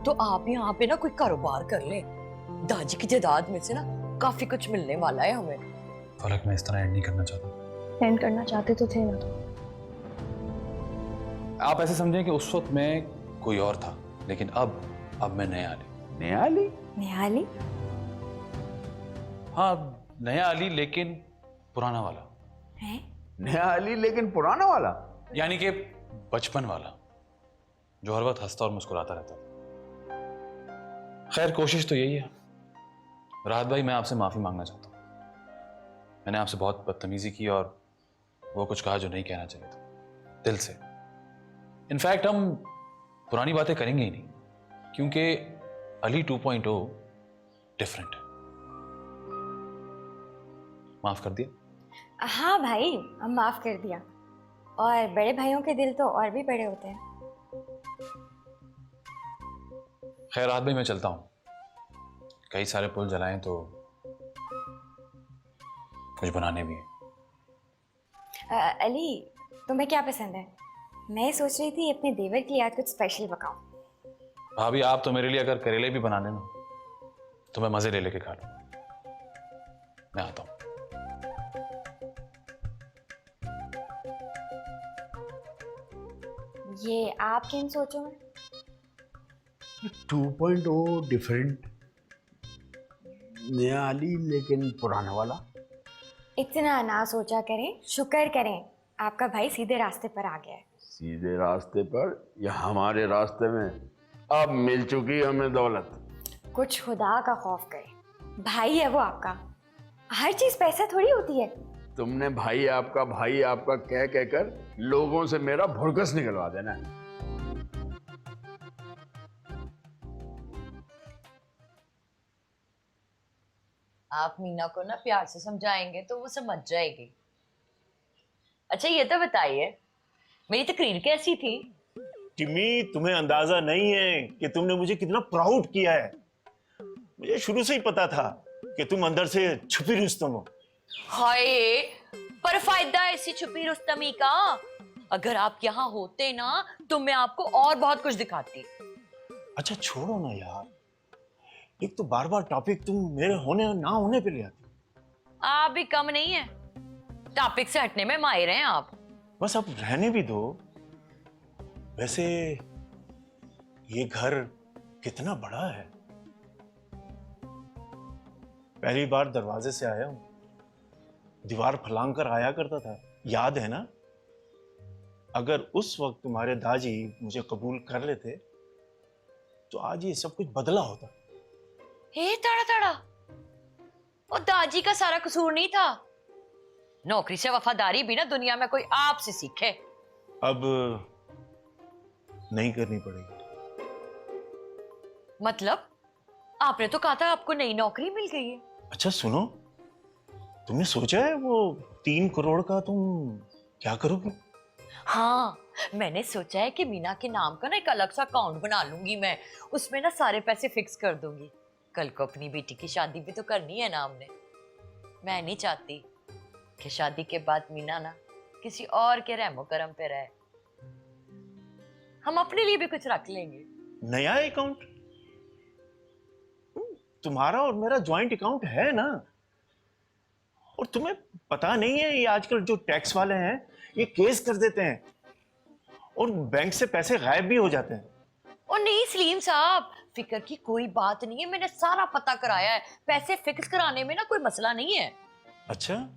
तो आप यहाँ पे ना कोई कारोबार कर ले, दाजी की जायदाद में से ना काफी कुछ मिलने वाला है हमें। फलक, मैं इस तरह एंड नहीं करना चाहता। एंड करना चाहते तो थे ना। तो आप ऐसे समझें कि उस वक्त मैं कोई और था, लेकिन अब मैं नया अली। नया अली? नया अली? हाँ, नया अली, लेकिन पुराना वाला है। नया अली लेकिन पुराना वाला? यानी कि बचपन वाला, जो हर वक्त हंसता और मुस्कुराता रहता था। खैर, कोशिश तो यही है। राहत भाई, मैं आपसे माफी मांगना चाहता हूँ। मैंने आपसे बहुत बदतमीजी की और वो कुछ कहा जो नहीं कहना चाहिए था, दिल से। इनफैक्ट हम पुरानी बातें करेंगे ही नहीं, क्योंकि अली 2.0 डिफरेंट है। माफ कर दिया? हाँ भाई, हम माफ कर दिया। और बड़े भाइयों के दिल तो और भी बड़े होते हैं। खैर राहत भाई, मैं चलता हूँ। कई सारे पुल जलाएं तो कुछ बनाने भी हैं। अली, तुम्हें क्या पसंद है? मैं सोच रही थी अपने देवर की याद कुछ स्पेशल पकाऊं। भाभी, आप तो मेरे लिए अगर करेले भी बना लेना तो मैं मजे ले लेके खा लूंगा। मैं आता हूँ। ये आप किन सोचो में? 2.0 डिफरेंट, नया अली लेकिन पुराना वाला। इतना ना सोचा करें, शुक्र करें आपका भाई सीधे रास्ते पर आ गया है। सीधे रास्ते पर या हमारे रास्ते में? अब मिल चुकी हमें दौलत। कुछ खुदा का खौफ करें, भाई है वो आपका। हर चीज पैसा थोड़ी होती है। तुमने भाई आपका कह कहकर लोगों से मेरा भुड़कस निकलवा देना है। आप मीना को ना प्यार से समझाएंगे तो वो समझ जाएगी। अच्छा ये तो बताइए, मेरी तकरीर कैसी थी? टिमी, तुम्हें अंदाजा नहीं है कि तुमने मुझे कितना प्राउड किया है। मुझे शुरू से ही पता था कि तुम अंदर से छुपी रुस्तम हो। हाय, पर फायदा ऐसी छुपी रुस्तमी का। अगर आप यहाँ होते ना तो मैं आपको और बहुत कुछ दिखाती। अच्छा छोड़ो ना यार, एक तो बार बार टॉपिक तुम मेरे होने और ना होने पे ले आती। आप भी कम नहीं है, टॉपिक से हटने में माहिर हैं आप। बस अब रहने भी दो। वैसे ये घर कितना बड़ा है। पहली बार दरवाजे से आया हूं, दीवार फलांग कर आया करता था, याद है ना? अगर उस वक्त तुम्हारे दाजी मुझे कबूल कर लेते तो आज ये सब कुछ बदला होता। हे तड़ा तड़ा, वो दाजी का सारा कसूर नहीं था। नौकरी से वफादारी भी ना दुनिया में कोई आपसे सीखे। अब नहीं करनी पड़ेगी। मतलब आपने तो कहा था आपको नई नौकरी मिल गई है। अच्छा सुनो, तुमने सोचा है वो 3 करोड़ का तुम क्या करोगे? हाँ, मैंने सोचा है कि मीना के नाम का ना एक अलग सा अकाउंट बना लूंगी मैं, उसमें ना सारे पैसे फिक्स कर दूंगी। कल को अपनी बेटी की शादी भी तो करनी है ना हमने। मैं नहीं चाहती कि शादी के बाद मीना ना किसी और के रहमो करम पे रहे। हम अपने लिए भी कुछ रख लेंगे। नया अकाउंट? तुम्हारा और मेरा ज्वाइंट अकाउंट है ना। और तुम्हें पता नहीं है, ये आजकल जो टैक्स वाले हैं ये केस कर देते हैं और बैंक से पैसे गायब भी हो जाते हैं। और नहीं सलीम साहब, फिक्र की कोई बात नहीं है, मैंने सारा पता कराया है। पैसे फिक्स कराने में ना कोई मसला नहीं है। अच्छा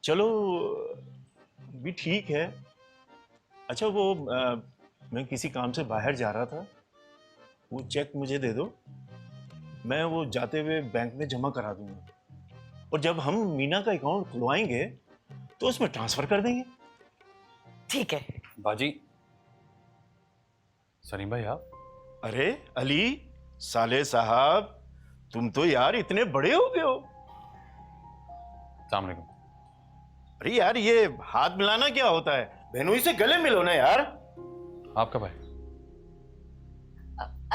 चलो भी ठीक है। अच्छा वो मैं किसी काम से बाहर जा रहा था, वो चेक मुझे दे दो, मैं वो जाते हुए बैंक में जमा करा दूंगा। और जब हम मीना का अकाउंट खुलवाएंगे तो उसमें ट्रांसफर कर देंगे। ठीक है बाजी। सलीम भाई आप? अरे अली साले साहब, तुम तो यार इतने बड़े हो गए हो। अस्सलाम वालेकुम। अरे यार ये हाथ मिलाना क्या होता है? बहनोई से गले मिलो ना यार। आप कब आए?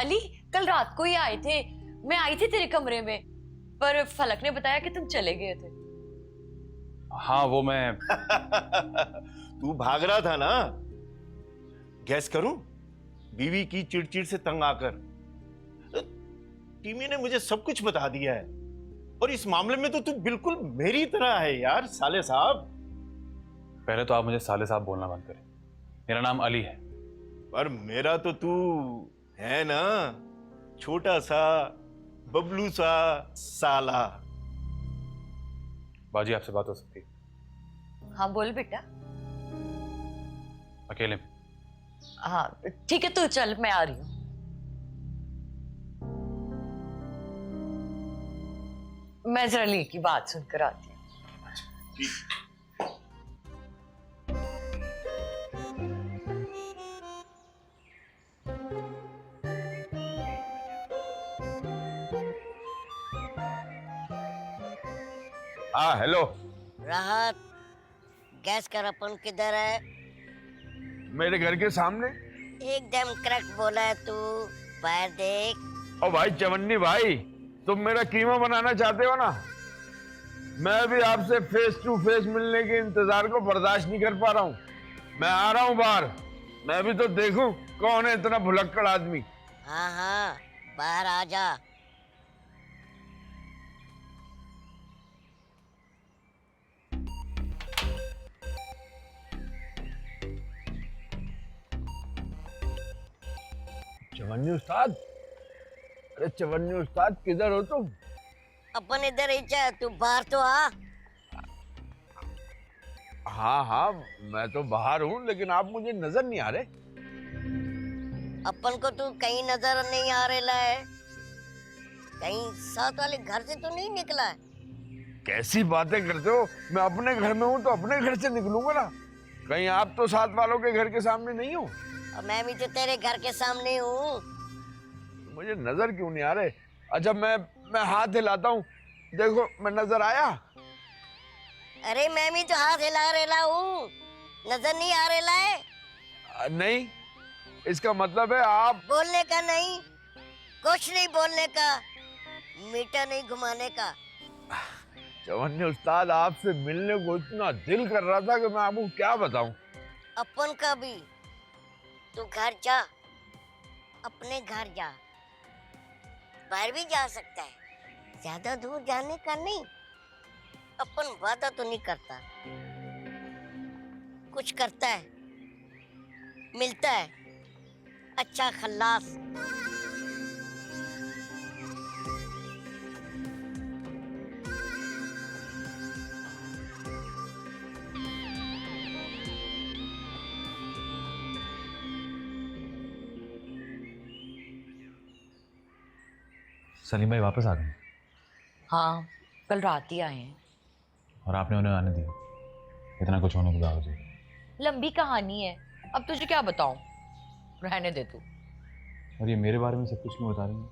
अली कल रात को ही आए थे, मैं आई थी तेरे कमरे में, पर फलक ने बताया कि तुम चले गए थे। हाँ वो मैं तू भाग रहा था ना? गैस करूं? बीवी की चिड़चिड़ से तंग आकर टीमी ने मुझे सब कुछ बता दिया है। और इस मामले में तो तू बिल्कुल मेरी तरह है यार साले साहब। पहले तो आप मुझे साले साहब बोलना बंद करें। मेरा नाम अली है। पर मेरा तो तू है ना, छोटा सा बबलू सा साला। बाजी आपसे बात हो सकती है? हाँ बोल बेटा। अकेले में? हाँ ठीक है, तू चल, मैं आ रही हूँ। मैं जरा ली की बात सुनकर आती हूँ। हाँ हेलो। राहत, गैस कर अपन किधर है? मेरे घर के सामने। एकदम करेक्ट बोला है तू। बाहर देख। ओ भाई चवन्नी भाई, तुम मेरा कीमा बनाना चाहते हो ना? मैं भी आपसे फेस टू फेस मिलने के इंतजार को बर्दाश्त नहीं कर पा रहा हूँ। मैं आ रहा हूँ बाहर। मैं भी तो देखूं कौन है इतना भुलक्कड़ आदमी। हाँ हाँ, बाहर आ जा। चवन्नी उस्ताद, अरे चवन्नी उस्ताद किधर हो तुम? अपन इधर ही जा, तू बाहर तो आ। हाँ हाँ मैं तो बाहर हूँ, लेकिन आप मुझे नजर नहीं आ रहे। अपन को तू कहीं नजर नहीं आ रहा है। कहीं साथ वाले घर से तो नहीं निकला है? कैसी बातें करते हो? मैं अपने घर में हूँ तो अपने घर से निकलूंगा ना। कहीं आप तो साथ वालों के घर के सामने नहीं हो? और मैं भी तो तेरे घर के सामने हूँ। मुझे नजर क्यों नहीं आ रहे? अच्छा मैं हाथ हिलाता हूँ, देखो मैं नजर आया? अरे मैं भी तो हाथ हिला रहा हूँ, नजर नहीं आ रहा है? नहीं, इसका मतलब है आप। बोलने का नहीं, कुछ नहीं बोलने का, मीटर नहीं घुमाने का। चवन्नी उस्ताद, आपसे मिलने को इतना दिल कर रहा था कि मैं आपको क्या बताऊं। अपन का भी। तू घर जा, अपने घर जा। बाहर भी जा सकता है, ज्यादा दूर जाने का नहीं। अपन वादा तो नहीं करता, कुछ करता है, मिलता है, अच्छा खल्लास। सलीम भाई वापस आ गए? हाँ कल रात ही आए हैं। और आपने उन्हें आने दिया? इतना कुछ होने के बावजूद? लंबी कहानी है, अब तुझे क्या बताऊं, रहने दे तू। और ये मेरे बारे में सब कुछ क्यों बता रही हैं?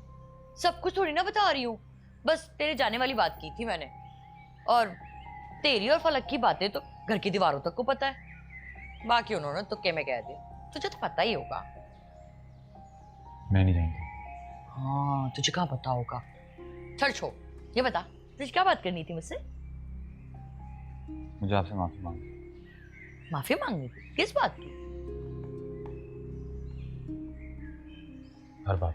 सब कुछ थोड़ी ना बता रही हूँ, बस तेरे जाने वाली बात की थी मैंने। और तेरी और फलक की बातें तो घर की दीवारों तक को पता है, बाकी उन्होंने तुक्के में कह दिया। तुझे तो पता ही होगा। मैं नहीं जानती। हाँ तुझे कहाँ पता होगा। चल छोड़, ये बता तुझे क्या बात करनी थी मुझसे? मुझे आपसे माफी मांगनी। माफी मांगनी थी? किस बात की? हर बात।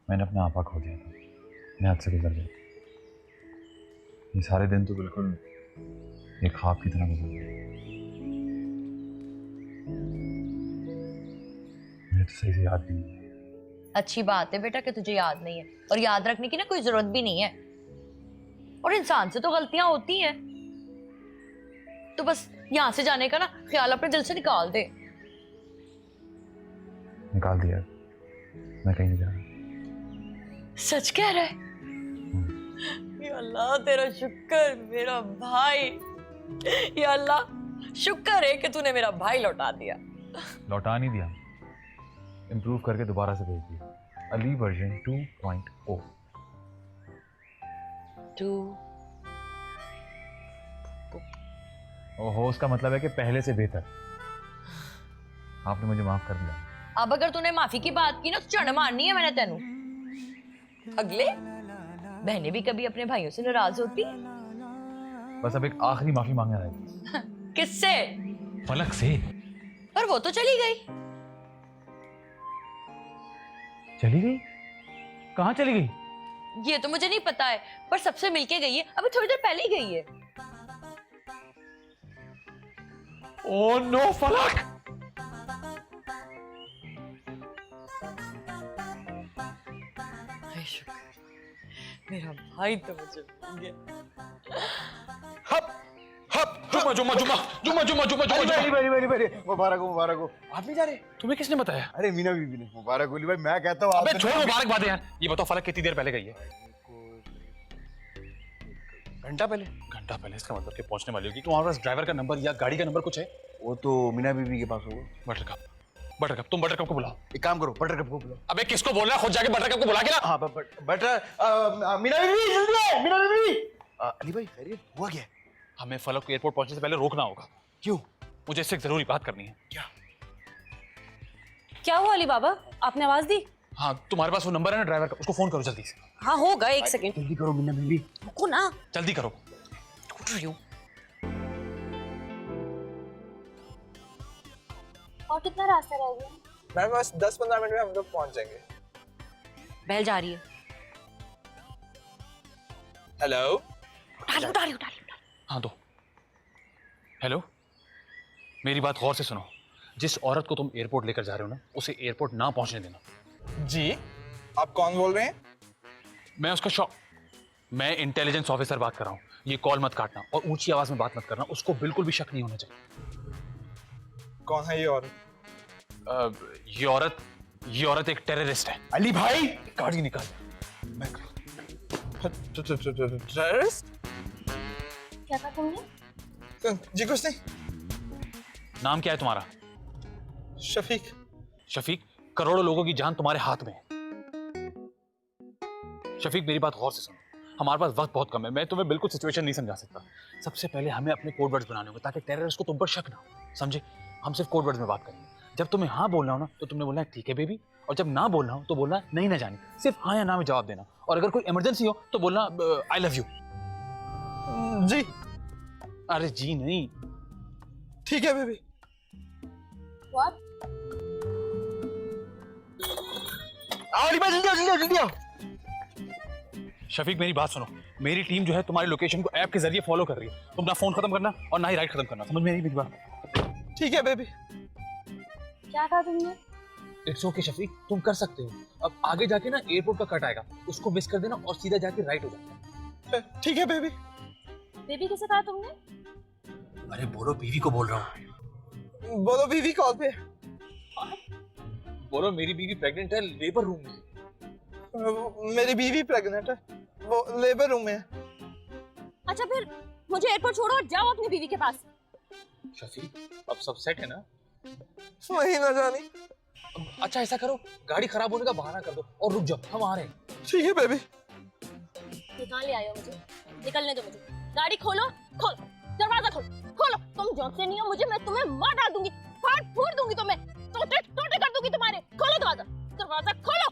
मैंने अपने आपा खो दिया था, मैं हद से गुजर गया। ये सारे दिन तो बिल्कुल एक ख्वाब की तरह गुजर गए। मुझे तो सही से याद नहीं है। अच्छी बात है बेटा कि तुझे याद नहीं है, और याद रखने की ना कोई जरूरत भी नहीं है। और इंसान से तो गलतियां होती हैं, तो बस यहां से जाने का ना ख्याल अपने दिल से निकाल दे। निकाल दिया, मैं कहीं नहीं जा रहा। सच कह रहा है? या अल्लाह तेरा शुक्र मेरा भाई, या अल्लाह शुक्र है कि तूने मेरा भाई लौटा दिया। लौटा नहीं दिया, इम्प्रूव करके दोबारा से भेज दिया। अली वर्जन 2.0। ओहो, उसका मतलब है कि पहले से बेहतर। आपने मुझे माफ कर दिया। अब अगर तूने माफी की बात की ना तो चढ़ मारनी है मैंने तेनू। अगले बहनें भी कभी अपने भाइयों से नाराज होती है? बस अब एक आखिरी माफी मांगना है। किससे? फलक से। पर वो तो चली गई। चली गई? कहाँ चली गई? ये तो मुझे नहीं पता है, पर सबसे मिलके गई है, अभी थोड़ी देर पहले ही गई है। ओह नो फलक! हाय शुक्र, मेरा भाई तो मुझे मिल गया। हप हप जुम्मा जुम्मा जुम्मा जुम्मा जुम्मा जुम्मा जुम्मा। मुबारक हो मुबारक हो। आप नहीं जा रहे? तुम्हें किसने बताया? अरे मीना बीबी ने। मुबारक हो भाई, मैं कहता हूँ आप अबे छोड़ मुबारकबाद यार। ये बताओ फलक कितनी देर पहले गई है? घंटा पहले। घंटा पहले, इसका मतलब कि पहुंचने वाली होगी। तुम्हारे पास ड्राइवर का नंबर या गाड़ी का नंबर कुछ है? वो तो मीना बीबी के पास होगा। बटरकप, बटरकप, तुम बटरकप को बुलाओ। एक काम करो, बटरकप को बुलाओ। अबे किसको बोल रहा है? खुद जाके बटरकप को बुला के ना। हाँ बटर मीना बीबी जल्दी आओ, मीना बीबी। अली भाई खैरियत? हुआ क्या? हमें फलक को एयरपोर्ट पहुंचने से पहले रोकना होगा। क्यों? मुझे इससे एक जरूरी बात करनी है। क्या हुआ अली बाबा, आपने आवाज दी? हाँ, तुम्हारे पास वो नंबर है ना ड्राइवर का, उसको फोन करो जल्दी से। हाँ होगा, एक सेकंड जल्दी करो मीना बीबी। रुको ना। जल्दी करो। और कितना रास्ता रह गया? मैम बस 10-15 मिनट में हम लोग पहुंच जाएंगे। बेल जा रही है। हेलो, उठाली। हाँ दो। हेलो, मेरी बात गौर से सुनो। जिस औरत को तुम एयरपोर्ट लेकर जा रहे हो ना, उसे एयरपोर्ट ना पहुंचने देना। जी आप कौन बोल रहे हैं? मैं इंटेलिजेंस ऑफिसर बात कर रहा हूँ। ये कॉल मत काटना और ऊंची आवाज में बात मत करना। उसको बिल्कुल भी शक नहीं होना चाहिए। कौन है ये औरत? ये औरत एक टेररिस्ट है। अली भाई गाड़ी निकाल। टेररिस्ट? क्या कहा तुमने? जी कुछ नहीं। नाम क्या है तुम्हारा? शफीक। शफीक, करोड़ों लोगों की जान तुम्हारे हाथ में है। शफीक मेरी बात गौर से सुनो। हमारे पास वक्त बहुत कम है। मैं तुम्हें बिल्कुल सिचुएशन नहीं समझा सकता। सबसे पहले हमें अपने कोड वर्ड्स बनाने होंगे ताकि टेररिस्ट को तुम पर शक ना हो। समझे? हम सिर्फ कोड वर्ड्स में बात करेंगे। जब तुम्हें हाँ बोलना हो ना तो तुमने बोलना है ठीक है बेबी, और जब ना बोलना हो तो बोलना नहीं ना जानी। सिर्फ हाँ या ना में जवाब देना। और अगर कोई इमरजेंसी हो तो बोलना आई लव यू। जी अरे जी नहीं। ठीक है बेबी। What? आओ अली भाई जल्दी आओ। शफीक मेरी बात सुनो। मेरी टीम जो है तुम्हारी लोकेशन को ऐप के जरिए फॉलो कर रही है। तुम ना फोन खत्म करना और ना ही राइड खत्म करना। समझ में आई मेरी बात? ठीक है बेबी। क्या कहा तुमने? इट्स ओके शफीक, तुम कर सकते हो। अब आगे जाके ना एयरपोर्ट का कट आएगा, उसको मिस कर देना और सीधा जाके राइट हो जाना। ठीक है बेबी। बेबी किसे कहा तुमने? अरे बोलो बीवी को बोल रहा हूँ। बोलो बीवी कॉल पे। बोलो मेरी बीवी प्रेग्नेंट है, लेबर रूम में। मेरी बीवी प्रेग्नेंट है, वो लेबर रूम में है। अच्छा फिर मुझे एयरपोर्ट छोड़ो और जाओ अपनी बीवी के पास। शफीक अब सब सेट है ना? वही ना जानी। अच्छा ऐसा करो, गाड़ी खराब होने का बहाना कर दो और रुक जाओ, हम आ रहे हैं। ठीक है बेबी। निकाल ले आयो मुझे, निकलने दो मुझे। गाड़ी खोलो, दरवाजा खोलो। तुम जानते नहीं हो मुझे, मैं तुम्हें मार डाल दूंगी, फाड़ फूड़ दूंगी तुम्हें, टोटे टोटे कर दूंगी तुम्हारे। खोलो दरवाजा खोलो।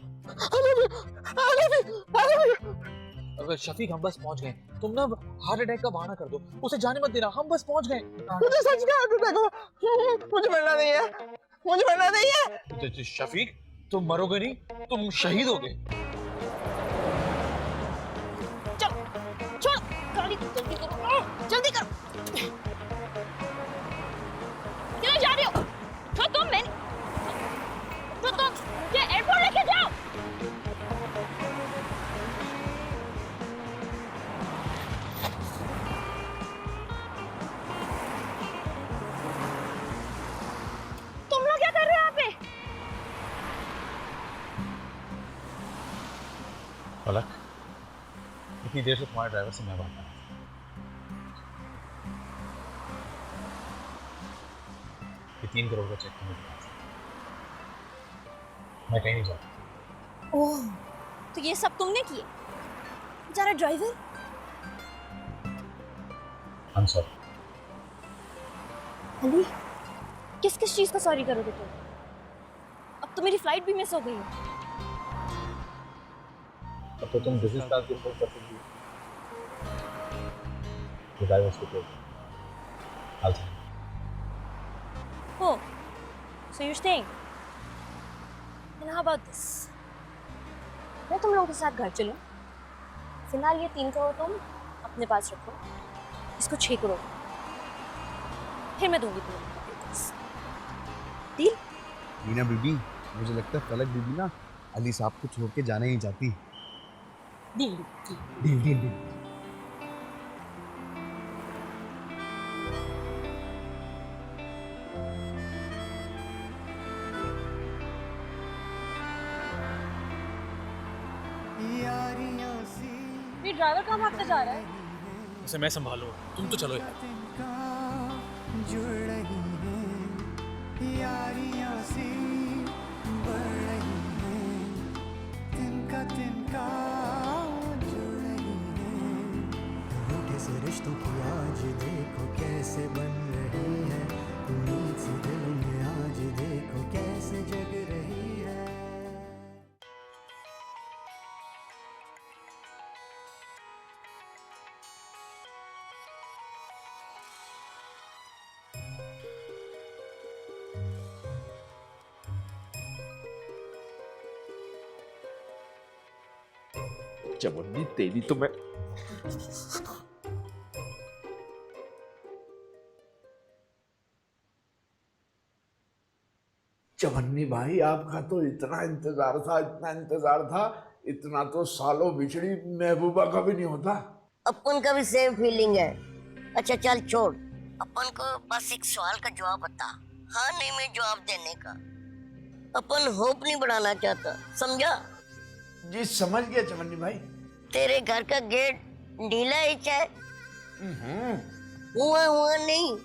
अगर शफीक हम बस पहुंच गए। तुम ना हार्ट अटैक का बहाना कर दो, उसे जाने मत देना। हम बस पहुंच गए। मुझे सच का हार्ट अटैक हुआ। मुझे मरना नहीं है, मुझे मरना नहीं है। शफीक तुम मरोगे नहीं, तुम शहीद होगे। चलो छोड़ो गाड़ी, जल्दी करो, जल्दी करो। क्यों जा रही हो? तो तुम मुझे एयरपोर्ट लेके जाओ। तुम लोग क्या कर रहे हो यहाँ पे? फलक, इतनी देर से तुम्हारे ड्राइवर से मैं बात कर रहा हूं। ये 3 करोड़ का चेक तुम्हें दिया। मैं कहीं नहीं जाता। ओह, तो ये सब तुमने किए? बेचारा ड्राइवर। I'm sorry। अली, किस किस चीज का सॉरी करोगे तुम? अब तो मेरी फ्लाइट भी मिस हो गई है। अब तो तुम बिजनेस क्लास की बुक कर सकती हो। If I was to pay, I'll tell you. Oh, so you're staying? And how about this? मैं तुम लोगों के साथ घर चलूं? फिलहाल ये 3 करोड़ तुम अपने पास रखो, इसको 6 करोड़, फिर मैं दूंगी तुम्हें डील? मीना बीबी, मुझे लगता है फलक बीबी ना अली साहब को छोड़ के जाना ही नहीं चाहती। Deal deal deal deal. ये ड्राइवर कहाँ भागते जा रहा है? उसे मैं संभालूं, तुम तो चलो यार। जुड़ रही हैं यारियां सी बढ़ रही हैं, तिनका तिनका जुड़ रही हैं। रूठे से रिश्तों की आज देखो कैसे बन रही है, उम्मीद सी दिल में आज देखो कैसे जग रही है। चवन्नी तेरी तो मैं चवन्नी भाई, आपका तो इतना इंतजार था, इतना तो सालों बिछड़ी महबूबा का भी नहीं होता। अपन का भी सेम फीलिंग है। अच्छा चल छोड़, अपन को बस एक सवाल का जवाब बता, हाँ नहीं में जवाब देने का। अपन होप नहीं बढ़ाना चाहता, समझा? जी समझ गया चवन्नी भाई। तेरे घर का गेट ढीला ही चाहे हुआ नहीं,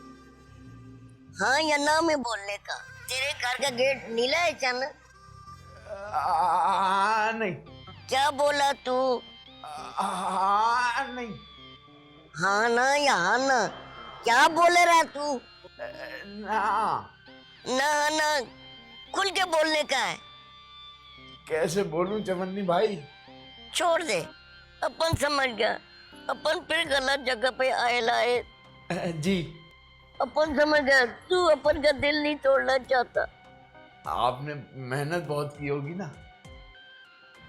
हाँ या ना में बोलने का। तेरे घर का गेट नीला है चन? नहीं। क्या बोला तू? नहीं। हाँ ना या हाँ ना, क्या बोले रहा तू? ना ना खुल के बोलने का है। कैसे बोलूं चवन्नी भाई? छोड़ दे, अपन समझ गया। अपन फिर गलत जगह पे आए लाए। जी अपन समझ गया, तू अपन का दिल नहीं तोड़ना चाहता। आपने मेहनत बहुत की होगी ना।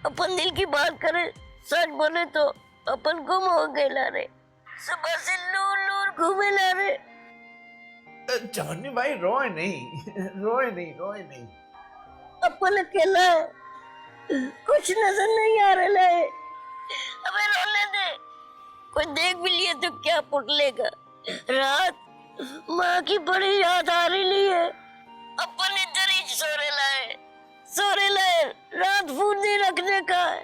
अपन दिल की बात करें, सच बोले तो अपन गुम हो गए ला रे, सुबह से लूर घूमे ला रे। चवन्नी भाई रोए नहीं। अपन अकेला है, कुछ नजर नहीं आ रहा है। अबे रोने दे, कोई देख भी लिए तो क्या पुट लेगा। रात माँ की बड़ी याद आ रही है। अपन इधर ही सोरे लाए, रात फूट नहीं रखने का है।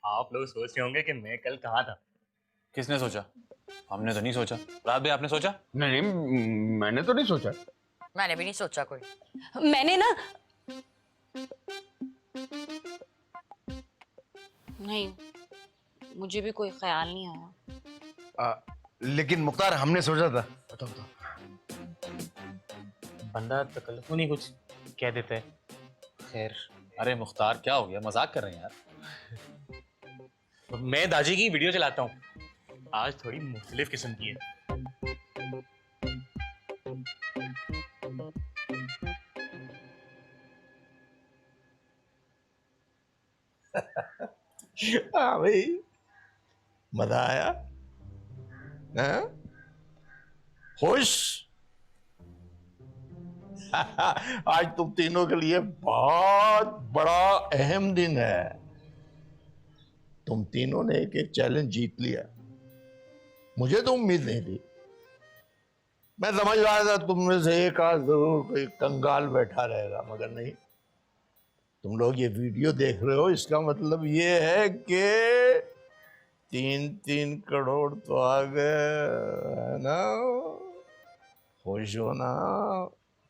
आप लोग सोच रहे होंगे कि मैं कल कहाँ था। किसने सोचा? हमने तो नहीं सोचा। रात भाई आपने सोचा? नहीं, मैंने तो नहीं सोचा। मैंने भी नहीं सोचा कोई। मैंने ना नहीं, मुझे भी कोई ख्याल नहीं आया। लेकिन मुख्तार हमने सोचा था। बताओ बंदा तकल्लुफ़ नहीं कुछ कह देता है। खैर, अरे मुख्तार क्या हो गया, मजाक कर रहे हैं यार। मैं दाजी की वीडियो चलाता हूँ, आज थोड़ी मुख्तलिफ किस्म की है। हाँ भाई, मजा आया? हाँ? खुश? आज तुम तीनों के लिए बहुत बड़ा अहम दिन है। तुम तीनों ने एक चैलेंज जीत लिया। मुझे तो उम्मीद नहीं थी। मैं समझ रहा था तुम में से एक आध जरूर कोई कंगाल बैठा रहेगा, मगर नहीं। तुम लोग ये वीडियो देख रहे हो, इसका मतलब ये है कि 3-3 करोड़ तो आ गए, है ना? खुश हो ना?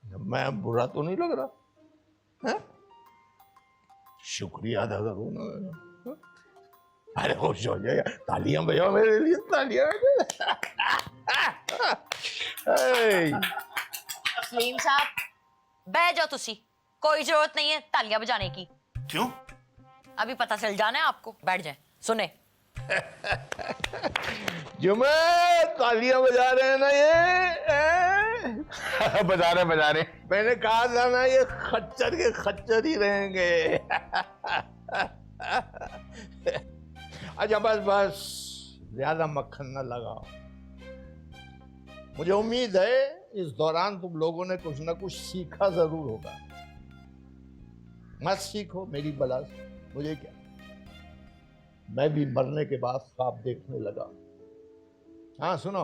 मैं बुरा तो नहीं लग रहा है? शुक्रिया अदा करो ना। अरे खुश हो जाएगा, तालियां बजाओ मेरे लिए, तालियां। सलीम साहब, बह जाओ तुसी, कोई जरूरत नहीं है तालियां बजाने की। क्यों? अभी पता चल जाना है आपको, बैठ जाए सुने। जुमे तालियां बजा रहे हैं ना ये बजा रहे मैंने कहा था ना ये खच्चर के खच्चर ही रहेंगे। अच्छा बस बस ज्यादा मक्खन न लगाओ। मुझे उम्मीद है इस दौरान तुम लोगों ने कुछ ना कुछ सीखा जरूर होगा। मत सीखो मेरी बला से, मुझे क्या, मैं भी मरने के बाद ख्वाब देखने लगा। हाँ सुनो,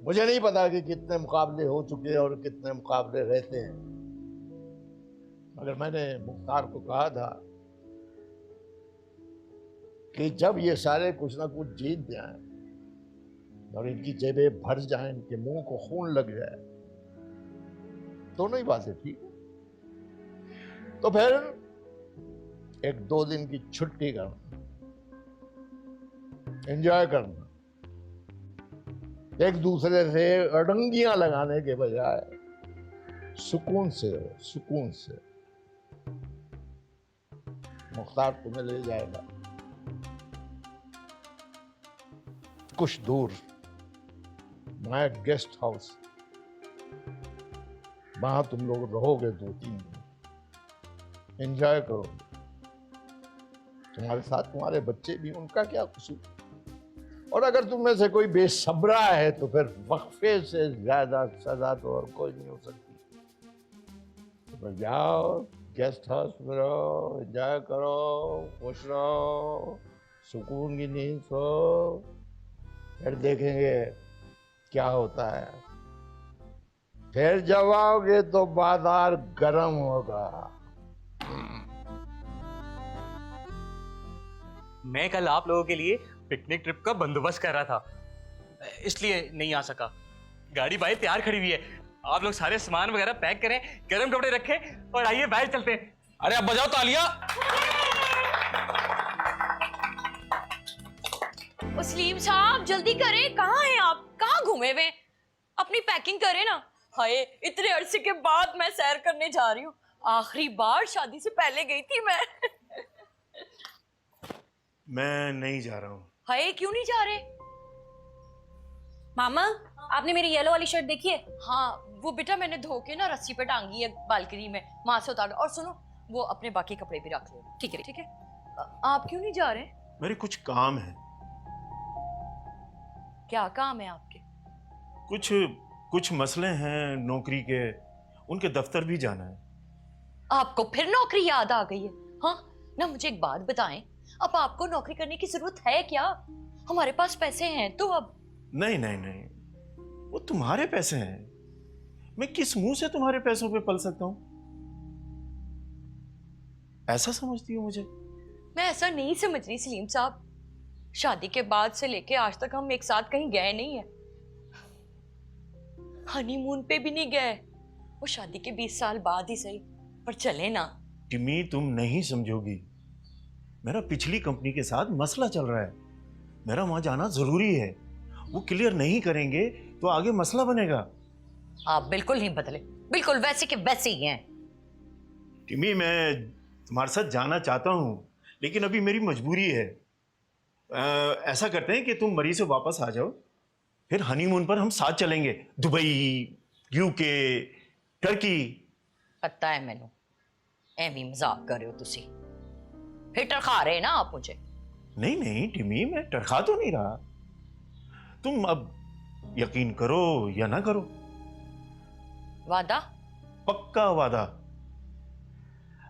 मुझे नहीं पता कि कितने मुकाबले हो चुके हैं और कितने मुकाबले रहते हैं, मगर मैंने मुख्तार को कहा था कि जब ये सारे कुछ ना कुछ जीत जाएं और इनकी जेबें भर जाएं, इनके मुंह को खून लग जाए, दोनों ही बातें ठीक है, तो फिर 1-2 दिन की छुट्टी करना, एंजॉय करना, एक दूसरे से अड़ंगियां लगाने के बजाय सुकून से हो, सुकून से। मुख्तार तुम्हें ले जाएगा कुछ दूर, नया गेस्ट हाउस, वहां तुम लोग रहोगे 2-3 दिन, एंजॉय करोगे। तुम्हारे साथ तुम्हारे बच्चे भी, उनका क्या कसूर। और अगर तुम में से कोई बेसब्रा है तो फिर वक्फे से ज्यादा सजा तो और कोई नहीं हो सकती। तो जाओ गेस्ट हाउस में रहो, एंजॉय करो, खुश रहो, सुकून की नींद सो, फिर देखेंगे क्या होता है। फिर जब आओगे तो बाजार गर्म होगा। मैं कल आप लोगों के लिए पिकनिक ट्रिप का बंदोबस्त कर रहा था, इसलिए नहीं आ सका। गाड़ी बाहर तैयार खड़ी हुई है, आप लोग सारे सामान वगैरह पैक करें, गर्म कपड़े रखें और आइए बाहर चलते हैं। अरे अब बजाओ तालियां। सलीम साहब जल्दी करें, कहाँ हैं आप, कहाँ घूमे हुए? अपनी पैकिंग करें ना। हाय इतने अरसे के बाद मैं सैर करने जा रही हूँ, आखिरी बार शादी से पहले गई थी मैं। मैं नहीं जा रहा हूँ। हाय क्यों नहीं जा रहे? मामा आपने मेरी येलो वाली शर्ट देखी है? हाँ वो बेटा मैंने धो के ना रस्सी पे टांगी है बालकनी में, वहां से उतार। और सुनो वो अपने बाकी कपड़े भी रख लो। ठीक है ठीक है। आप क्यों नहीं जा रहे? मेरे कुछ काम है। क्या काम है आपके? कुछ मसले हैं नौकरी के, उनके दफ्तर भी जाना है। आपको फिर नौकरी याद आ गई है? हाँ ना मुझे एक बात बताएं, अब आपको नौकरी करने की जरूरत है क्या? हमारे पास पैसे हैं तो अब। नहीं नहीं नहीं, वो तुम्हारे पैसे हैं, मैं किस मुंह से तुम्हारे पैसों पे पल सकता हूं? ऐसा समझती हो मुझे? मैं ऐसा नहीं समझ रही सलीम साहब, शादी के बाद से लेके आज तक हम एक साथ कहीं गए नहीं है, हनीमून पे भी नहीं गए, वो शादी के 20 साल बाद ही सही, पर चले ना। टिमी तुम नहीं समझोगी, मेरा पिछली कंपनी के साथ मसला चल रहा है, मेरा वहां जाना जरूरी है, वो क्लियर नहीं करेंगे तो आगे मसला बनेगा। आप बिल्कुल नहीं बदले, बिल्कुल वैसे के वैसे ही हैं। टिमी मैं तुम्हारे साथ जाना चाहता हूं, लेकिन अभी मेरी मजबूरी है। ऐसा करते हैं कि तुम मरी से वापस आ जाओ, फिर हनीमून पर हम साथ चलेंगे, दुबई, यूके, टर्की। पता है मैनू, एवी मजाक कर रहे हो तुसी, फिर टरखा रहे ना आप मुझे। नहीं नहीं टिमी, मैं टरखा तो नहीं रहा, तुम अब यकीन करो या ना करो। वादा? पक्का वादा।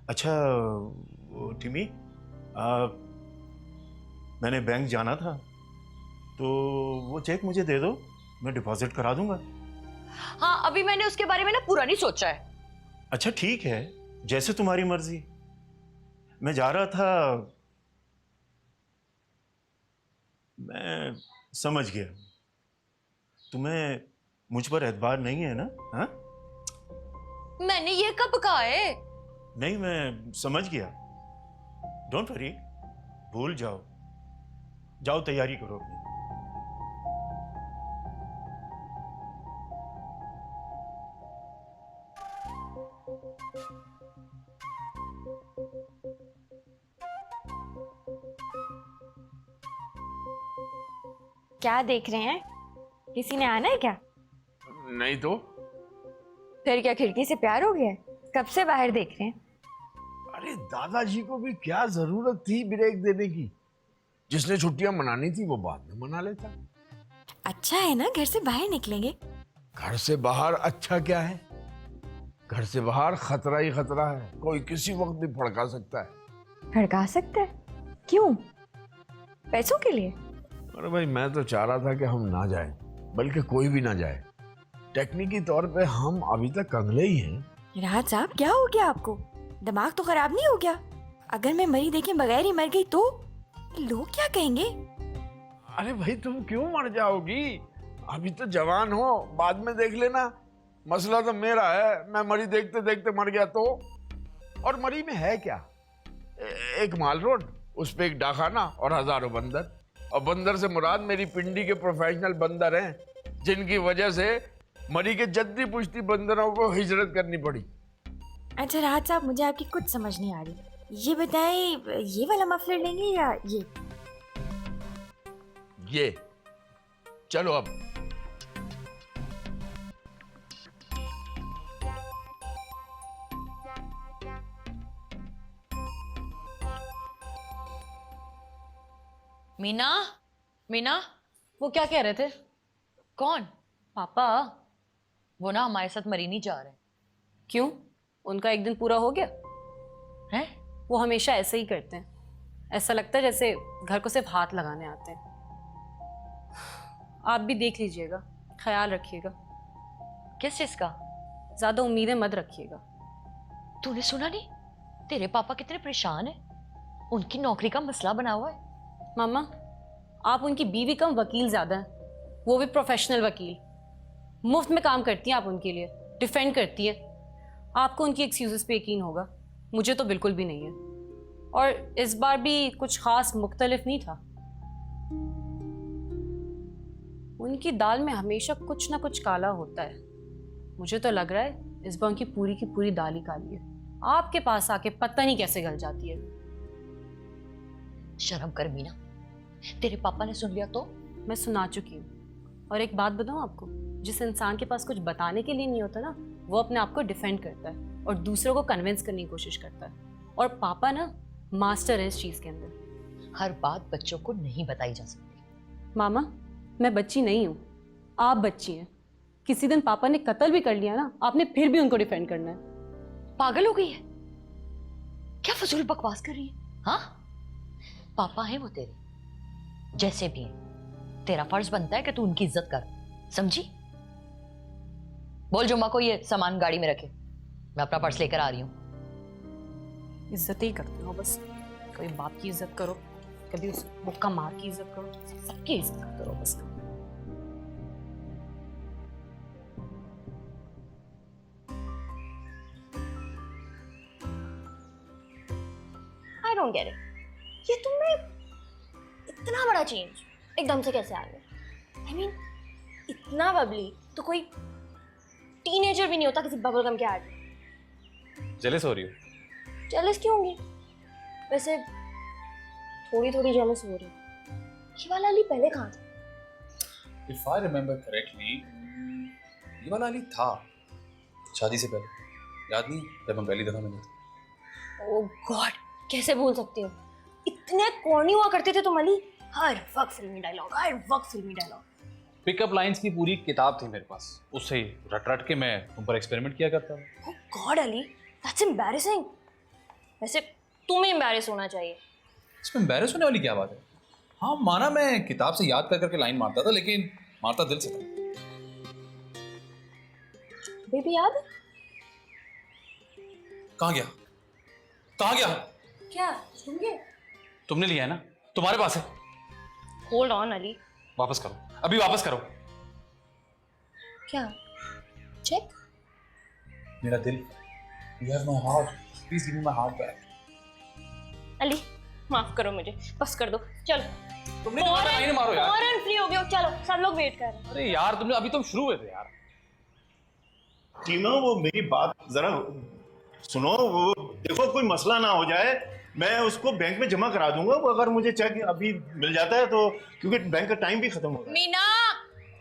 अच्छा टिमी, मैंने बैंक जाना था, तो वो चेक मुझे दे दो, मैं डिपॉजिट करा दूंगा। हाँ अभी मैंने उसके बारे में ना पूरा नहीं सोचा है। अच्छा ठीक है, जैसे तुम्हारी मर्जी। मैं जा रहा था, मैं समझ गया, तुम्हें मुझ पर एतबार नहीं है ना? हाँ मैंने ये कब कहा है? नहीं मैं समझ गया, डोंट वरी, भूल जाओ, जाओ तैयारी करो अपनी। क्या देख रहे हैं? किसी ने आना है क्या? नहीं तो। फिर क्या खिड़की से प्यार हो गया है? कब से बाहर देख रहे हैं? अरे दादाजी को भी क्या जरूरत थी ब्रेक देने की? जिसने छुट्टियां मनानी थी वो बाद में मना लेता। अच्छा है ना, घर से बाहर निकलेंगे। घर से बाहर अच्छा क्या है? घर से बाहर खतरा ही खतरा है, कोई किसी वक्त भी भड़का सकता है। भड़का सकता है? क्यों? पैसों के लिए? अरे भाई मैं तो चाह रहा था कि हम ना जाएं, बल्कि कोई भी ना जाए। टेक्निकी तौर पे हम अभी तक कंगले ही हैं। राहत साहब, क्या हो गया आपको? दिमाग तो खराब नहीं हो गया? अगर मैं मरी देखे बगैर ही मर गई तो लोग क्या कहेंगे? अरे भाई तुम क्यों मर जाओगी? अभी तो जवान हो, बाद में देख लेना। मसला तो मेरा है, मैं मरी देखते देखते मर गया तो। और मरी में है क्या? एक माल रोड, उस पे एक डाखाना और हजारों बंदर। और बंदर से मुराद मेरी पिंडी के प्रोफेशनल बंदर हैं, जिनकी वजह से मरी के जद्दी पुश्ती बंदरों को हिजरत करनी पड़ी। अच्छा राहत साहब, मुझे आपकी कुछ समझ नहीं आ रही। ये बताएं, ये वाला मफलर लेंगे या ये चलो अब। मीना, मीना, वो क्या कह रहे थे? कौन? पापा। वो ना हमारे साथ मरी नहीं जा रहे। क्यों? उनका एक दिन पूरा हो गया हैं? वो हमेशा ऐसे ही करते हैं। ऐसा लगता है जैसे घर को सिर्फ हाथ लगाने आते हैं। आप भी देख लीजिएगा, ख्याल रखिएगा। किस चीज का? ज्यादा उम्मीदें मत रखिएगा। तूने सुना नहीं? तेरे पापा कितने परेशान हैं। उनकी नौकरी का मसला बना हुआ है। मामा, आप उनकी बीवी कम, वकील ज्यादा हैं। वो भी प्रोफेशनल वकील। मुफ्त में काम करती हैं आप उनके लिए, डिफेंड करती हैं। आपको उनकी एक्सक्यूजेस पे यकीन होगा, मुझे तो बिल्कुल भी नहीं है। और इस बार भी कुछ खास मुख्तलिफ नहीं था। उनकी दाल में हमेशा कुछ ना कुछ काला होता है। मुझे तो लग रहा है इस बार उनकी पूरी की पूरी दाल ही काली है। आपके पास आके पता नहीं कैसे गल जाती है। शर्म कर मीना, तेरे पापा ने सुन लिया तो? मैं सुना चुकी हूँ। और एक बात बताऊँ आपको, जिस इंसान के पास कुछ बताने के लिए नहीं होता ना, वो अपने आप को डिफेंड करता है और दूसरों को कन्विंस करने की कोशिश करता है। और पापा ना मास्टर है इस चीज के अंदर। हर बात बच्चों को नहीं बताई जा सकती। मामा, मैं बच्ची नहीं हूँ, आप बच्ची हैं। किसी दिन पापा ने कत्ल भी कर लिया ना, आपने फिर भी उनको डिफेंड करना है। पागल हो गई है क्या? फजूल बकवास कर रही है? हाँ, पापा हैं वो तेरे, जैसे भी हैं। तेरा फर्ज बनता है कि तू उनकी इज्जत कर, समझी? बोल जुम्मा को ये सामान गाड़ी में रखे, मैं अपना पर्स लेकर आ रही हूँ। इज्जत ही करते हो बस। कभी बाप की इज्जत करो, कभी उस मुक्का मार की इज्जत करो, सबकी इज्जत करते रहो बस। I don't get it. ये तुमने इतना बड़ा चेंज एकदम से कैसे आ गया? आई मीन, इतना बबली तो कोई टीनेजर भी नहीं होता किसी बबल गम के आगे। जेलस हो रही हो? जेलस क्यों होंगी? वैसे थोड़ी थोड़ी जेलस हो रही। ये वाला अली पहले कहाँ था? If I remember correctly, ये वाला अली था शादी से पहले। याद नहीं जब हम पहली दफा मिले थे? ओह गॉड, कैसे भूल सकते हो? इतने कॉर्नी हुआ करते थे तुम अली। हर वक्त फिल्मी डायलॉग, हर वक्त फिल्मी डायलॉग। पिकअप लाइंस की पूरी किताब थी मेरे पास, उससे ही रट रट के मैं तुम पर एक्सपेरिमेंट किया करता था। ओह गॉड अली, दैट्स एम्बैरेसिंग। वैसे तुम्हें एम्बैरेस होना चाहिए। इसमें एम्बैरेस होने वाली क्या बात है? हाँ माना मैं किताब से याद कर करके लाइन मारता था, लेकिन मारता दिल से था। बेबी याद? कहाँ गया? कहाँ गया? क्या तुम गए? तुमने लिया है ना, तुम्हारे पास है। Hold on Ali. वापस करो, अभी वापस करो। क्या? चेक? मेरा दिल। You have my heart. Please give me my heart back. Ali माफ करो मुझे, बस कर दो, चलो। तुमने तो लाइन मारो यार। फौरन फ्री हो गए, चलो सब लोग वेट कर रहे हैं। अरे यार तुमने अभी तुम शुरू हुए थे यार। टीना, वो मेरी बात जरा सुनो, वो देखो कोई मसला ना हो जाए, मैं उसको बैंक में जमा करा दूंगा। वो अगर मुझे चेक अभी मिल जाता है तो, क्योंकि बैंक का टाइम भी खत्म हो रहा है। मीना,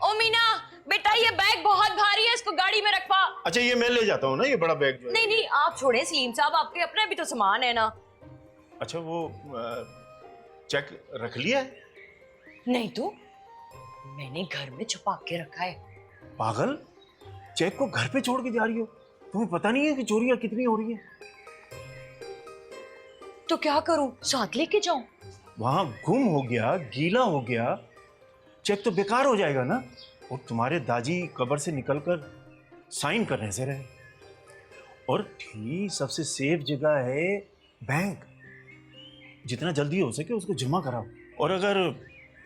ओ मीना, बेटा ये बैग बहुत भारी है, इसको गाड़ी में रखवा। अच्छा ये मैं ले जाता हूँ ना, ये बड़ा बैग जो है। नहीं नहीं, आप छोड़े सलीम साहब, आपके अपने भी तो सामान है ना। अच्छा वो चेक रख लिया है? नहीं तो मैंने घर में छुपा के रखा है। पागल, चेक को घर पे छोड़ के जा रही हो? तुम्हें पता नहीं है कि चोरियां कितनी हो रही है? तो क्या करूं, साथ लेके जाऊं? वहां गुम हो गया, गीला हो गया, चेक तो बेकार हो जाएगा ना। और तुम्हारे दादी कब्र से निकलकर साइन करने से रहे। और ठीक सबसे सेफ जगह है बैंक। जितना जल्दी हो सके उसको जमा कराओ, और अगर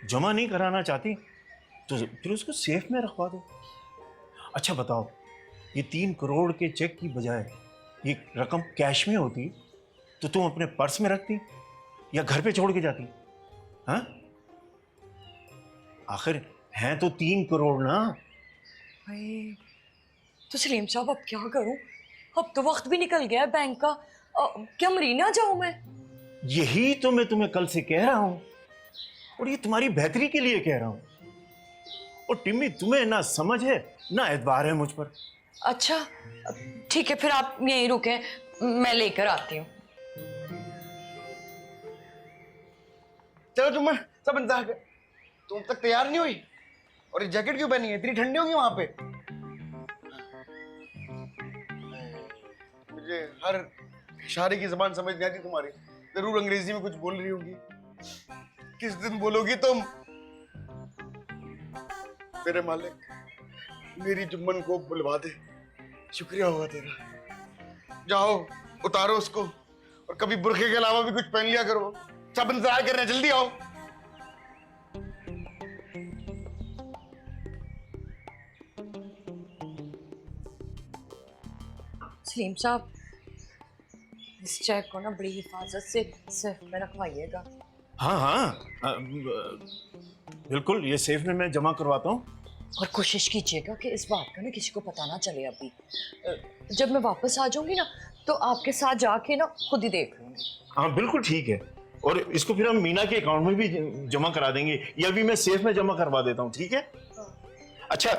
जमा नहीं कराना चाहती तो फिर उसको सेफ में रखवा दो। अच्छा बताओ, ये 3 करोड़ के चेक की बजाय ये रकम कैश में होती तो तुम अपने पर्स में रखती या घर पे छोड़ के जाती? हाँ, आखिर हैं तो 3 करोड़ ना। तो सलीम साहब अब क्या करूं? अब तो वक्त भी निकल गया है बैंक का। क्या मरीना जाऊं मैं? यही तो मैं तुम्हें कल से कह रहा हूं, और ये तुम्हारी बेहतरी के लिए कह रहा हूं। और टिम्मी, तुम्हें ना समझ है ना एतबार है मुझ पर। अच्छा ठीक है, फिर आप यहीं रुके, मैं लेकर आती हूँ। चलो तुम सब इंतजार कर। तुम तक तैयार नहीं हुई? और ये जैकेट क्यों पहनी है? इतनी ठंडी होगी वहां पे। मुझे हर इशारे की जबान समझ नहीं आती तुम्हारी। जरूर अंग्रेजी में कुछ बोल रही होगी। किस दिन बोलोगी तुम? मेरे मालिक, मेरी जुम्मन को बुलवा दे। शुक्रिया होगा तेरा। जाओ उतारो उसको, और कभी बुरखे के अलावा भी कुछ पहन लिया करो। सब इंतजार कर रहे हैं, जल्दी आओ। सलीम साहब, इस चेक को ना बड़ी हिफाजत से सेफ में रखवाइएगा। हाँ हाँ, बिल्कुल, ये सेफ में मैं जमा करवाता हूँ। और कोशिश कीजिएगा कि इस बात का ना किसी को पता ना चले अभी। जब मैं वापस आ जाऊंगी ना तो आपके साथ जाके ना खुद ही देख लूंगी। हाँ बिल्कुल ठीक है। और इसको फिर हम मीना के अकाउंट में भी जमा करा देंगे, या भी मैं सेफ में जमा करवा देता हूँ, ठीक है? अच्छा,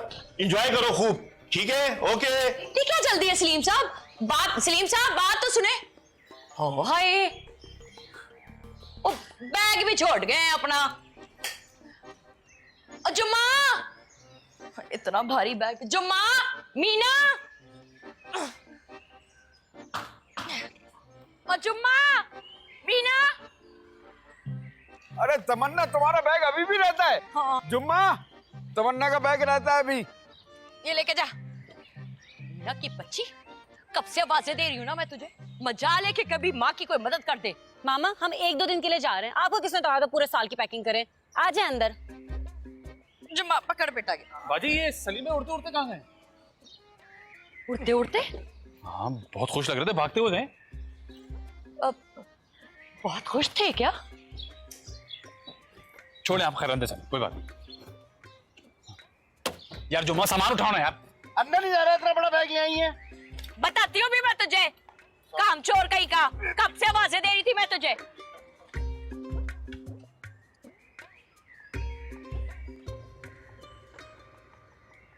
एंजॉय करो खूब, ठीक है? ओके। ये क्या जल्दी है सलीम साहब? सलीम साहब बात तो सुने। हो हाय, ओ बैग भी छोड़ गए अपना। जुम्मा, इतना भारी बैग। जुम्मा, मीना, जुम्मा, मीना। अरे तमन्ना, तुम्हारा बैग अभी भी रहता है? हाँ। जुम्मा, तमन्ना का बैग रहता है अभी। ये लेके जा। मीना की बच्ची, कब से आवाजें दे रही हूँ ना मैं तुझे। मजा लेके कभी माँ की कोई मदद कर दे। मामा, हम 1-2 दिन के लिए जा रहे हैं, आपको किसने कहा था पूरे साल की पैकिंग करें? आ जाए अंदर। जुम्मा पकड़ बेटा के। बाजी, ये सलीमे उड़ते उड़ते कहाँ गए? उड़ते उड़ते? हाँ, बहुत खुश लग रहे थे, भागते हुए गए। बहुत खुश थे क्या? छोड़े आप, खैर अंदर चले, कोई बात नहीं। यार जुम्मा, सामान उठाओ ना यार। अंदर नहीं जा रहा, इतना बड़ा बैग यहीं है। बताती हूँ भी मैं तुझे, काम चोर कहीं का। कब से आवाजें दे रही थी मैं तुझे।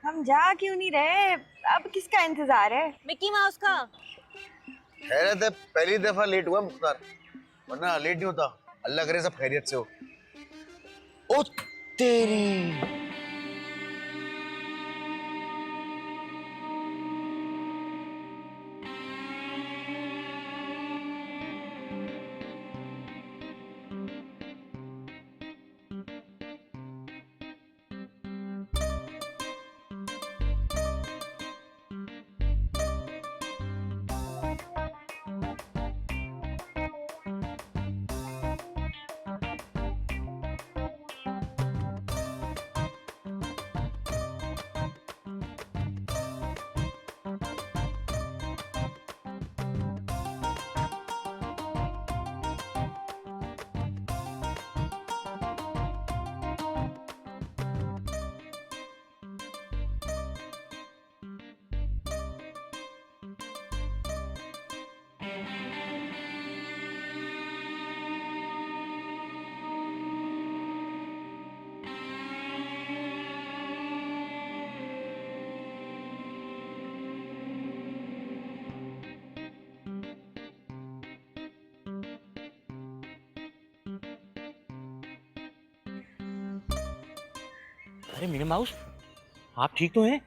हम जा क्यों नहीं रहे? अब किसका इंतजार है? मिकी माउस का। खैरियत है, पहली दफा लेट हुआ मुख्तार, वरना लेट नहीं होता। अल्लाह करे सब खैरियत से हो। ओ तेरी अरे मीना माउस, आप ठीक तो हैं?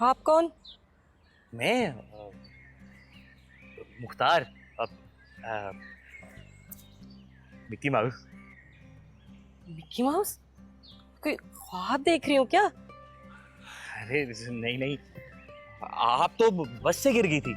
आप कौन? मैं Mukhtar, Mickey mouse. Mickey mouse? कोई ख्वाब देख रही हो क्या? अरे नहीं नहीं, आप तो बस से गिर गई थी।